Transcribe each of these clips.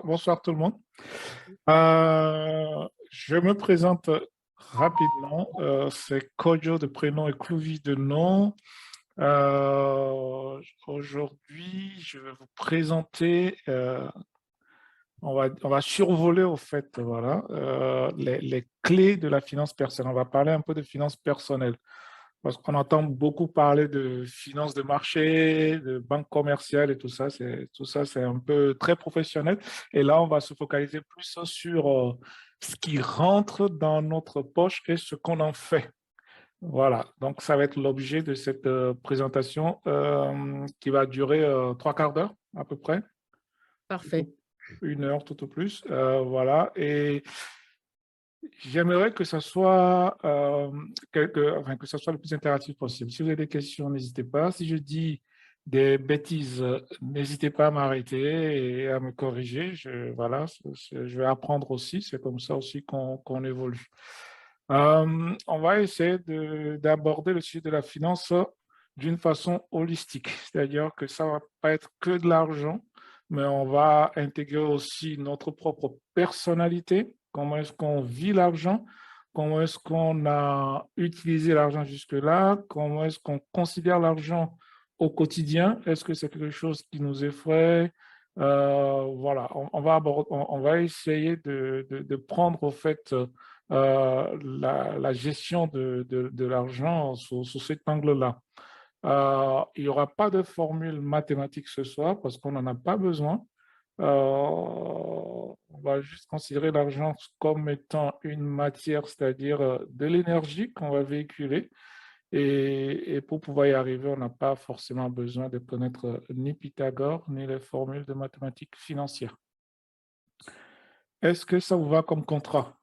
Bonsoir tout le monde. Je me présente rapidement. C'est Kojo de prénom et Clovis de nom. Aujourd'hui, je vais vous présenter, on va survoler au fait, voilà, les clés de la finance personnelle. On va parler un peu de finance personnelle. Parce qu'on entend beaucoup parler de finances de marché, de banque commerciale et tout ça, c'est un peu très professionnel. Et là, on va se focaliser plus sur ce qui rentre dans notre poche et ce qu'on en fait. Voilà. Donc, ça va être l'objet de cette présentation qui va durer trois quarts d'heure à peu près, Parfait. une heure tout au plus. Voilà. Et j'aimerais que ça soit que ça soit le plus interactif possible. Si vous avez des questions, n'hésitez pas. Si je dis des bêtises, n'hésitez pas à m'arrêter et à me corriger. Voilà, je vais apprendre aussi. C'est comme ça aussi qu'on évolue. On va essayer d'aborder le sujet de la finance d'une façon holistique, c'est-à-dire que ça ne va pas être que de l'argent, mais on va intégrer aussi notre propre personnalité. Comment est-ce qu'on vit l'argent? Comment est-ce qu'on a utilisé l'argent jusque-là? Comment est-ce qu'on considère l'argent au quotidien? Est-ce que c'est quelque chose qui nous effraie? Voilà, on va essayer de prendre au fait la gestion de l'argent sous cet angle-là. Il n'y aura pas de formule mathématique ce soir parce qu'on n'en a pas besoin. On va juste considérer l'argent comme étant une matière, c'est-à-dire de l'énergie qu'on va véhiculer. Et pour pouvoir y arriver, on n'a pas forcément besoin de connaître ni Pythagore, ni les formules de mathématiques financières. Est-ce que ça vous va comme contrat?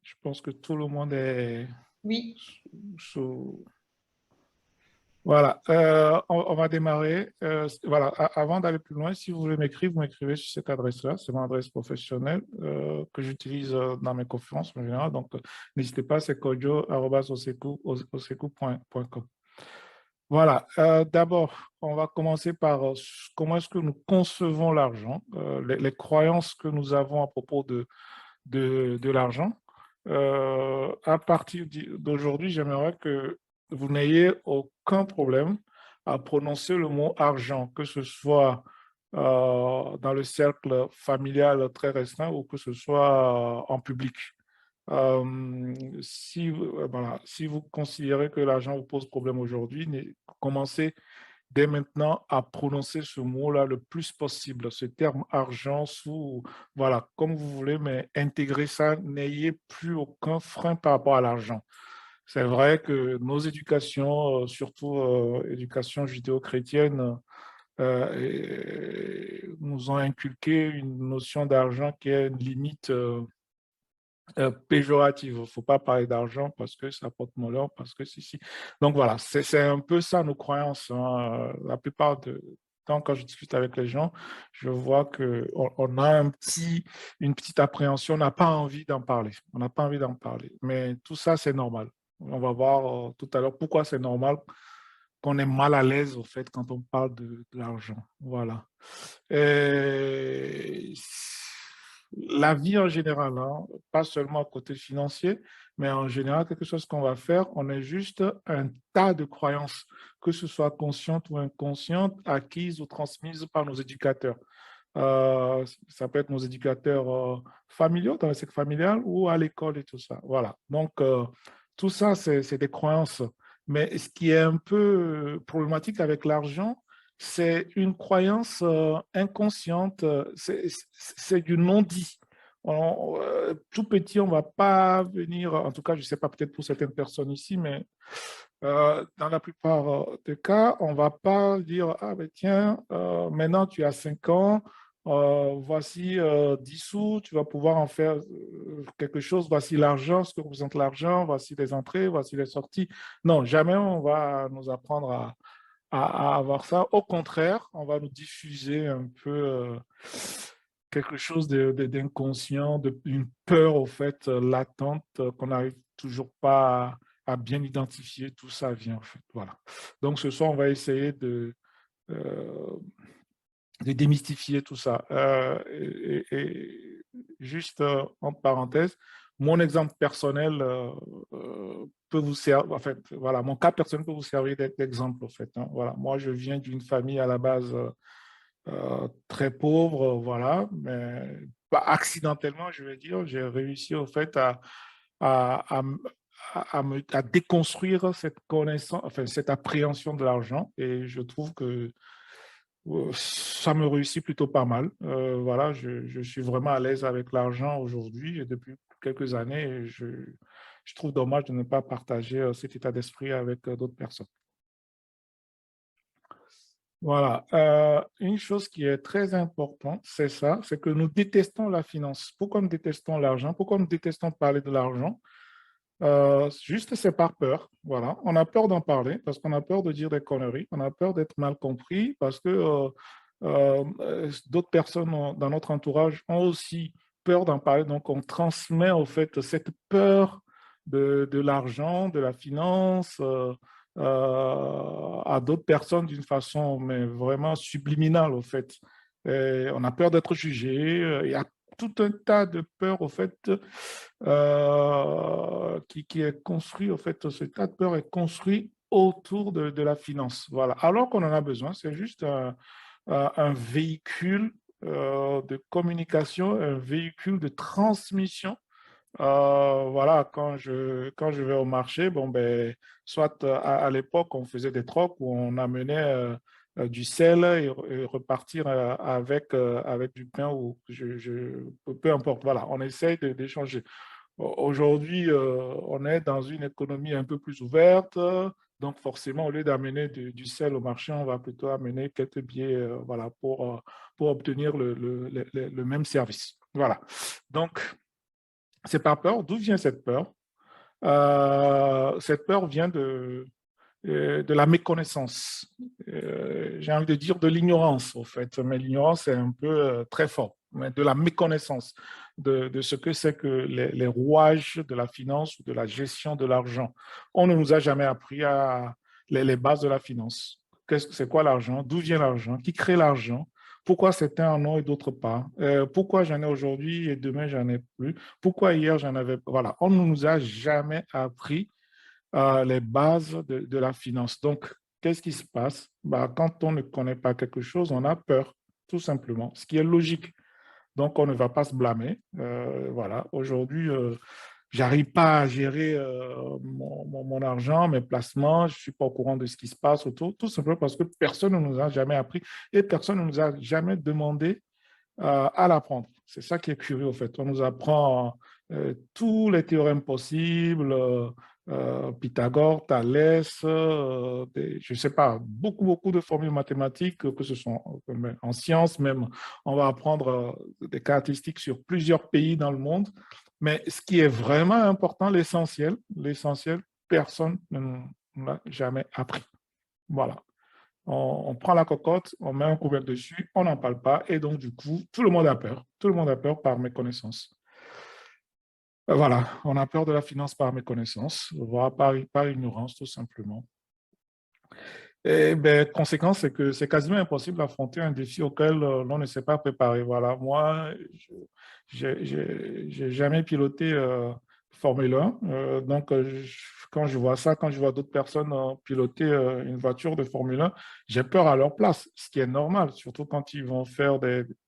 Je pense que tout le monde est Oui, sous. Voilà, on va démarrer. Voilà, avant d'aller plus loin, si vous voulez m'écrire, vous m'écrivez sur cette adresse-là. C'est mon adresse professionnelle que j'utilise dans mes conférences en général. Donc, n'hésitez pas, c'est kojo@oseku.com. Voilà, d'abord, on va commencer par comment est-ce que nous concevons l'argent, les croyances que nous avons à propos de l'argent. À partir d'aujourd'hui, j'aimerais que vous n'ayez aucun problème à prononcer le mot argent, que ce soit dans le cercle familial très restreint ou que ce soit en public. Voilà, si vous considérez que l'argent vous pose problème aujourd'hui, commencez dès maintenant à prononcer ce mot-là le plus possible, ce terme argent voilà, comme vous voulez, mais intégrez ça, n'ayez plus aucun frein par rapport à l'argent. C'est vrai que nos éducations, surtout éducation judéo-chrétienne, nous ont inculqué une notion d'argent qui est une limite péjorative. Il ne faut pas parler d'argent parce que ça porte malheur, parce que si. Donc voilà, c'est un peu ça nos croyances, hein. La plupart du temps, quand je discute avec les gens, je vois qu'on a une petite appréhension, on n'a pas envie d'en parler. On n'a pas envie d'en parler. Mais tout ça, c'est normal. On va voir tout à l'heure pourquoi c'est normal qu'on est mal à l'aise, au fait, quand on parle de l'argent. Voilà. Et la vie en général, hein, pas seulement côté financier, mais en général, quelque chose qu'on va faire, on est juste un tas de croyances, que ce soit conscientes ou inconscientes, acquises ou transmises par nos éducateurs. Ça peut être nos éducateurs familiaux, dans le cercle familial ou à l'école et tout ça. Voilà. Donc, tout ça, c'est des croyances. Mais ce qui est un peu problématique avec l'argent, c'est une croyance inconsciente, c'est du non-dit. Tout petit, on ne va pas venir, en tout cas, je ne sais pas, peut-être pour certaines personnes ici, mais dans la plupart des cas, on ne va pas dire, ah ben tiens, maintenant tu as 5 ans, voici 10 sous, tu vas pouvoir en faire quelque chose, voici l'argent, ce que représente l'argent, voici les entrées, voici les sorties. Non, jamais on va nous apprendre à avoir ça. Au contraire, on va nous diffuser un peu quelque chose d'inconscient, une peur au fait latente qu'on n'arrive toujours pas à bien identifier d'où ça vient, en fait. Voilà. Donc, ce soir, on va essayer euh, de démystifier tout ça. Et juste en parenthèse, mon exemple personnel peut vous servir, en fait, voilà, mon cas personnel peut vous servir d'exemple, en fait. Hein. Voilà, moi, je viens d'une famille à la base très pauvre, voilà, mais pas accidentellement, je veux dire, j'ai réussi, au fait, à, à, à déconstruire cette connaissance, enfin, cette appréhension de l'argent, et je trouve que ça me réussit plutôt pas mal. Voilà, je suis vraiment à l'aise avec l'argent aujourd'hui et depuis quelques années. Et je trouve dommage de ne pas partager cet état d'esprit avec d'autres personnes. Voilà. Une chose qui est très importante, c'est ça, c'est que nous détestons la finance. Pourquoi nous détestons l'argent? Pourquoi nous détestons parler de l'argent? Juste, c'est par peur. Voilà. On a peur d'en parler parce qu'on a peur de dire des conneries. On a peur d'être mal compris parce que d'autres personnes dans notre entourage ont aussi peur d'en parler. Donc, on transmet au fait cette peur de l'argent, de la finance à d'autres personnes d'une façon mais vraiment subliminale au fait. Et on a peur d'être jugé. Il y a tout un tas de peurs au fait qui est construit, au fait, ce tas de peur est construit autour de la finance. Voilà. Alors qu'on en a besoin, c'est juste un véhicule de communication, un véhicule de transmission. Voilà, quand je vais au marché, bon, ben, soit à l'époque, on faisait des trocs où on amenait du sel et repartir avec du pain ou peu importe. Voilà, on essaye d'échanger. Aujourd'hui, on est dans une économie un peu plus ouverte, donc forcément, au lieu d'amener du sel au marché, on va plutôt amener quelques billets voilà, pour obtenir le même service. Voilà. Donc, c'est pas peur. D'où vient cette peur? Cette peur vient de la méconnaissance. J'ai envie de dire de l'ignorance, au fait, mais l'ignorance est un peu très fort, mais de la méconnaissance de ce que c'est que les rouages de la finance ou de la gestion de l'argent. On ne nous a jamais appris les bases de la finance. C'est quoi l'argent? D'où vient l'argent? Qui crée l'argent? Pourquoi certains en ont et d'autres pas? Pourquoi j'en ai aujourd'hui et demain j'en ai plus? Pourquoi hier j'en avais? Voilà, on ne nous a jamais appris les bases de la finance. Donc, qu'est-ce qui se passe? Bah, quand on ne connaît pas quelque chose, on a peur, tout simplement, ce qui est logique. Donc, on ne va pas se blâmer. Voilà, aujourd'hui, j'arrive pas à gérer mon argent, mes placements, je ne suis pas au courant de ce qui se passe autour, tout simplement parce que personne ne nous a jamais appris et personne ne nous a jamais demandé à l'apprendre. C'est ça qui est curieux, en fait. On nous apprend tous les théorèmes possibles, Pythagore, Thalès, je ne sais pas, beaucoup de formules mathématiques, que ce soit en sciences même. On va apprendre des caractéristiques sur plusieurs pays dans le monde. Mais ce qui est vraiment important, l'essentiel, personne ne nous l'a jamais appris. Voilà. On prend la cocotte, on met un couvercle dessus, on n'en parle pas, et donc du coup, tout le monde a peur. Tout le monde a peur par méconnaissance. Voilà, on a peur de la finance par méconnaissance, voire par ignorance, tout simplement. Et ben, conséquence, c'est que c'est quasiment impossible d'affronter un défi auquel l'on ne s'est pas préparé. Voilà, moi, j'ai jamais piloté Formule 1. Donc, quand je vois ça, quand je vois d'autres personnes piloter une voiture de Formule 1, j'ai peur à leur place, ce qui est normal, surtout quand ils vont faire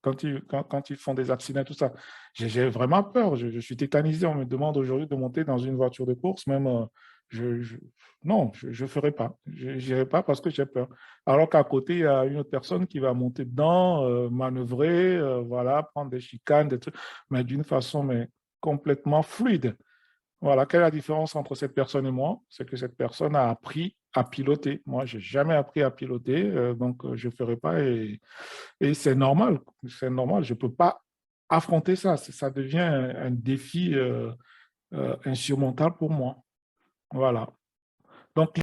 quand ils font des accidents, tout ça. J'ai vraiment peur, je suis tétanisé. On me demande aujourd'hui de monter dans une voiture de course, même je, je- non, je ne ferai pas. Je n'irai pas parce que j'ai peur. Alors qu'à côté, il y a une autre personne qui va monter dedans, manœuvrer, voilà, prendre des chicanes, des trucs, mais d'une façon mais complètement fluide. Voilà, quelle est la différence entre cette personne et moi? C'est que cette personne a appris à piloter. Moi, je n'ai jamais appris à piloter, donc je ne ferai pas et c'est normal. C'est normal. Je ne peux pas affronter ça. Ça devient un défi insurmontable pour moi. Voilà. Donc,